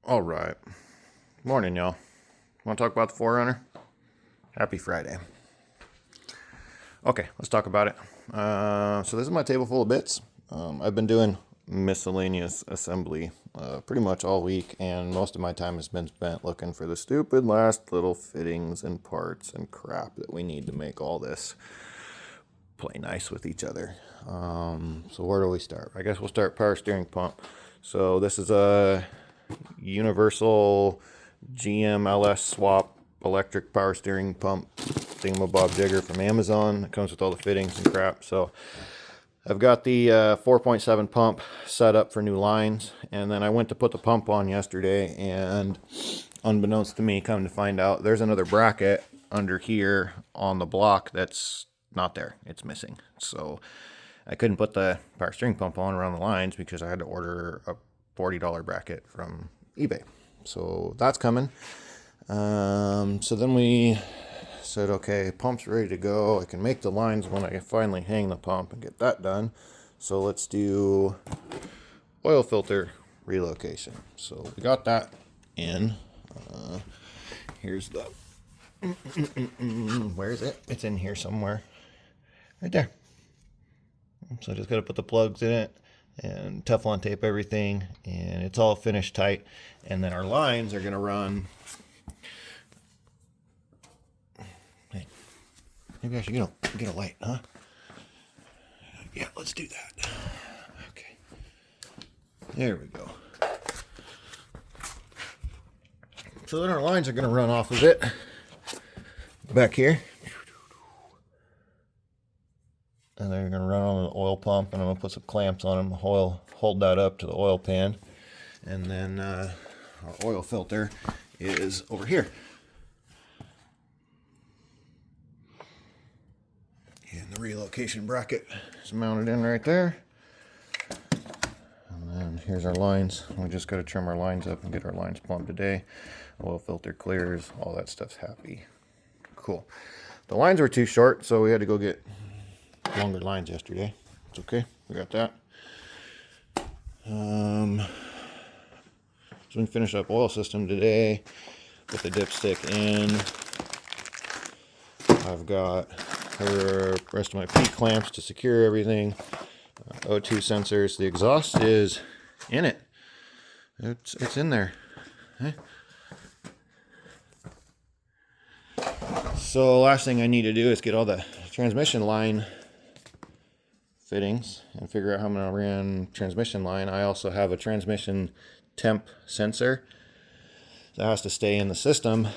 All right. Morning, y'all. Want to talk about the 4runner? Happy Friday. Okay, let's talk about it. So this is my table full of bits. I've been doing miscellaneous assembly pretty much all week, and most of my time has been spent looking for the stupid last little fittings and parts and crap that we need to make all this play nice with each other. So where do we start? I guess we'll start power steering pump. So this is a universal GMLS swap electric power steering pump thingamabob jigger from Amazon. It comes with all the fittings and crap. So I've got the 4.7 pump set up for new lines, and then I went to put the pump on yesterday, and unbeknownst to me, come to find out there's another bracket under here on the block that's not there. It's missing. So I couldn't put the power steering pump on around the lines because I had to order a $40 bracket from eBay. So that's coming. So then we said, okay, pump's ready to go. I can make the lines when I finally hang the pump and get that done. So let's do oil filter relocation. So we got that in. Here's the, where is it? It's in here somewhere. Right there. So I just got to put the plugs in it and Teflon tape everything, and it's all finished tight. And then our lines are going to run. Hey, maybe I should get a light, huh? Yeah, let's do that. Okay. There we go. So then our lines are going to run off of it back here. And they're going to run on the oil pump, and I'm going to put some clamps on them, hold that up to the oil pan. And then our oil filter is over here. And the relocation bracket is mounted in right there. And then here's our lines. We just got to trim our lines up and get our lines plumbed today. Oil filter clears, all that stuff's happy. Cool. The lines were too short, so we had to go get longer lines yesterday. It's okay, we got that. So we finished up oil system today. Put the dipstick in. I've got the rest of my P clamps to secure everything. O2 sensors. The exhaust is in it. It's in there. Okay. So last thing I need to do is get all the transmission line fittings and figure out how I'm going to run transmission line. I also have a transmission temp sensor that has to stay in the system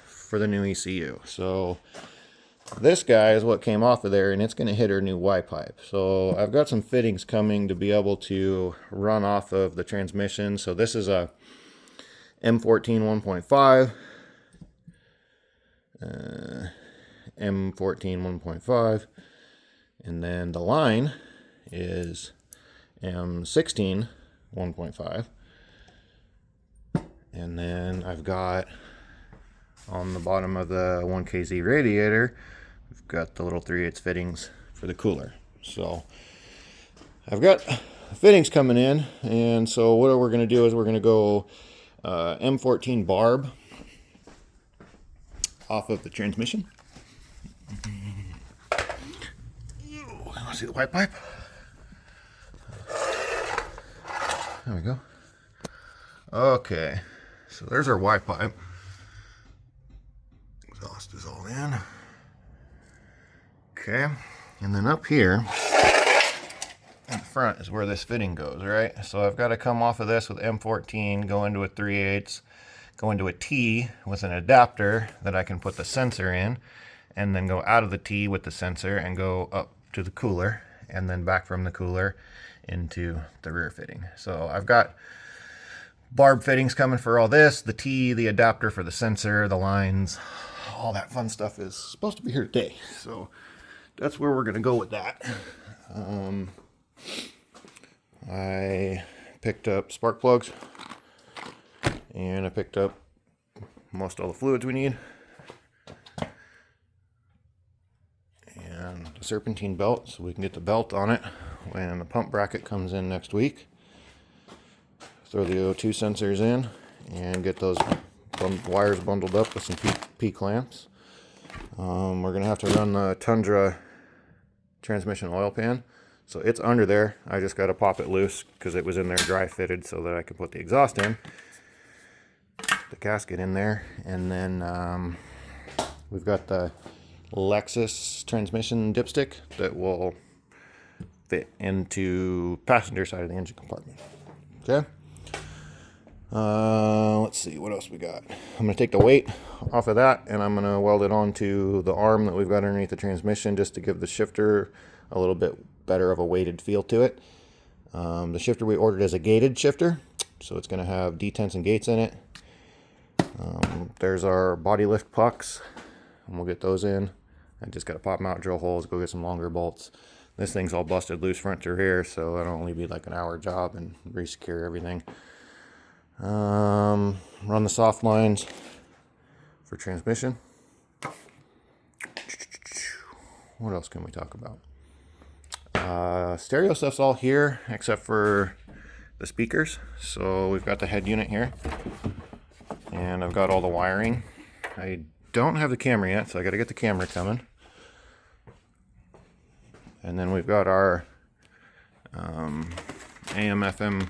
for the new ECU. So this guy is what came off of there, and it's going to hit our new Y pipe. So I've got some fittings coming to be able to run off of the transmission. So this is a M14 1.5, M14 1.5, and then the line is M16 1.5. And then I've got on the bottom of the 1KZ radiator, we've got the little 3/8 fittings for the cooler. So I've got fittings coming in, and so what we're going to do is we're going to go M14 barb off of the transmission. Want to see the white pipe? There we go. Okay, so there's our Y pipe. Exhaust is all in. Okay, and then up here in the front is where this fitting goes, right? So I've got to come off of this with M14, go into a 3/8, go into a T with an adapter that I can put the sensor in, and then go out of the T with the sensor and go up to the cooler, and then back from the cooler into the rear fitting. So I've got barb fittings coming for all this, the T, the adapter for the sensor, the lines, all that fun stuff is supposed to be here today. So that's where we're going to go with that. I picked up spark plugs, and I picked up most all the fluids we need, and the serpentine belt so we can get the belt on it when the pump bracket comes in next week. Throw the O2 sensors in, and get those wires bundled up with some P-clamps. We're going to have to run the Tundra transmission oil pan. So it's under there. I just got to pop it loose because it was in there dry fitted so that I could put the exhaust in. The gasket in there. And then we've got the Lexus transmission dipstick that will fit into passenger side of the engine compartment. Okay. Let's see what else we got. I'm going to take the weight off of that and I'm going to weld it onto the arm that we've got underneath the transmission just to give the shifter a little bit better of a weighted feel to it. The shifter we ordered is a gated shifter, so it's going to have detents and gates in it. There's our body lift pucks, and we'll get those in. I just got to pop them out, drill holes, go get some longer bolts. This thing's all busted loose front to rear, so it'll only be like an hour job and re-secure everything. Run the soft lines for transmission. What else can we talk about? Stereo stuff's all here except for the speakers. So we've got the head unit here, and I've got all the wiring. I don't have the camera yet, so I got to get the camera coming. And then we've got our AM/FM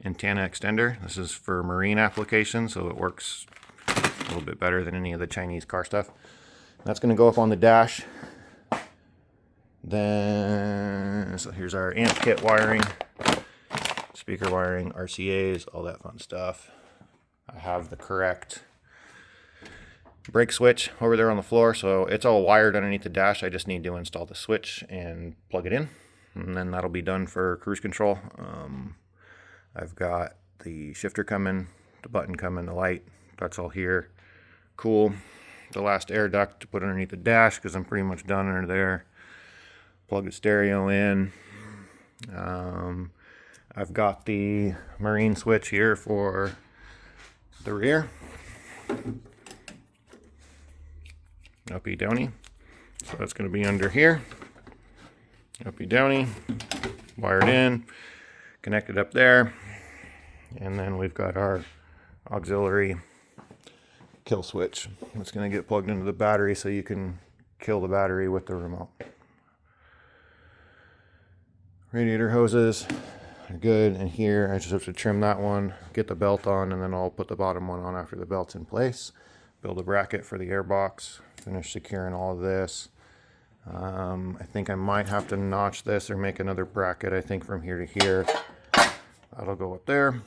antenna extender. This is for marine applications, so it works a little bit better than any of the Chinese car stuff. That's going to go up on the dash. Then, so here's our amp kit wiring, speaker wiring, RCAs, all that fun stuff. I have the correct brake switch over there on the floor, so it's all wired underneath the dash. I just need to install the switch and plug it in, and then that'll be done for cruise control. I've got the shifter coming, the button coming, the light, that's all here. Cool. The last air duct to put underneath the dash because I'm pretty much done under there. Plug the stereo in. I've got the marine switch here for the rear. Uppy downy. So that's going to be under here. Uppy downy. Wired in. Connected up there. And then we've got our auxiliary kill switch. It's going to get plugged into the battery so you can kill the battery with the remote. Radiator hoses are good, and here I just have to trim that one, get the belt on, and then I'll put the bottom one on after the belt's in place. Build a bracket for the air box, finish securing all of this. I think I might have to notch this or make another bracket, I think from here to here. That'll go up there.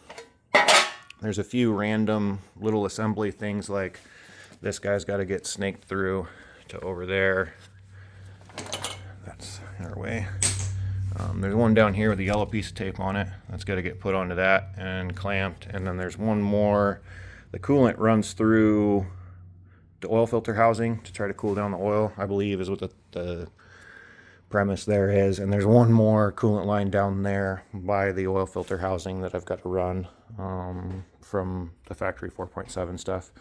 There's a few random little assembly things like this guy's got to get snaked through to over there. That's in our way. There's one down here with a yellow piece of tape on it. That's got to get put onto that and clamped. And then there's one more. The coolant runs through the oil filter housing to try to cool down the oil, I believe is what the premise there is. And there's one more coolant line down there by the oil filter housing that I've got to run from the factory 4.7 stuff.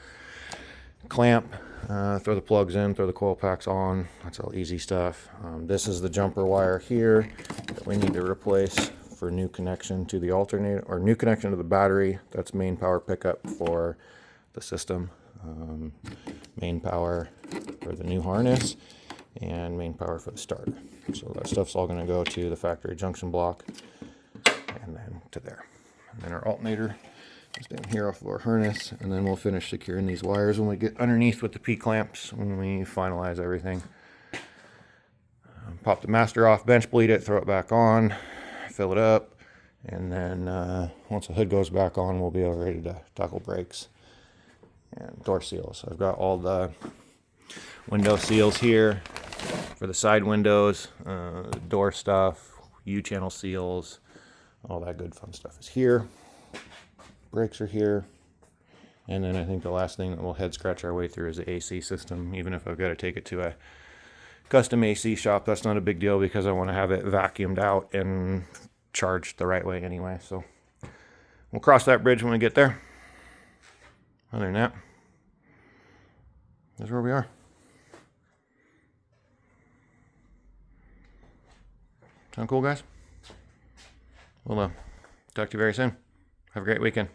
Clamp, throw the plugs in, throw the coil packs on. That's all easy stuff. This is the jumper wire here that we need to replace for new connection to the alternator, or new connection to the battery. That's main power pickup for the system. Main power for the new harness, and main power for the starter. So that stuff's all going to go to the factory junction block and then to there. And then our alternator is down here off of our harness, and then we'll finish securing these wires when we get underneath with the P-clamps when we finalize everything. Pop the master off, bench bleed it, throw it back on, fill it up, and then once the hood goes back on, we'll be all ready to tackle brakes and door seals. I've got all the window seals here for the side windows, door stuff, U-channel seals, all that good fun stuff is here. Brakes are here. And then I think the last thing that we'll head scratch our way through is the AC system. Even if I've got to take it to a custom AC shop, that's not a big deal because I want to have it vacuumed out and charged the right way anyway. So we'll cross that bridge when we get there. Other than that, that's where we are. Sound cool, guys? We'll talk to you very soon. Have a great weekend.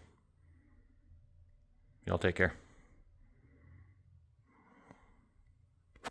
Y'all take care.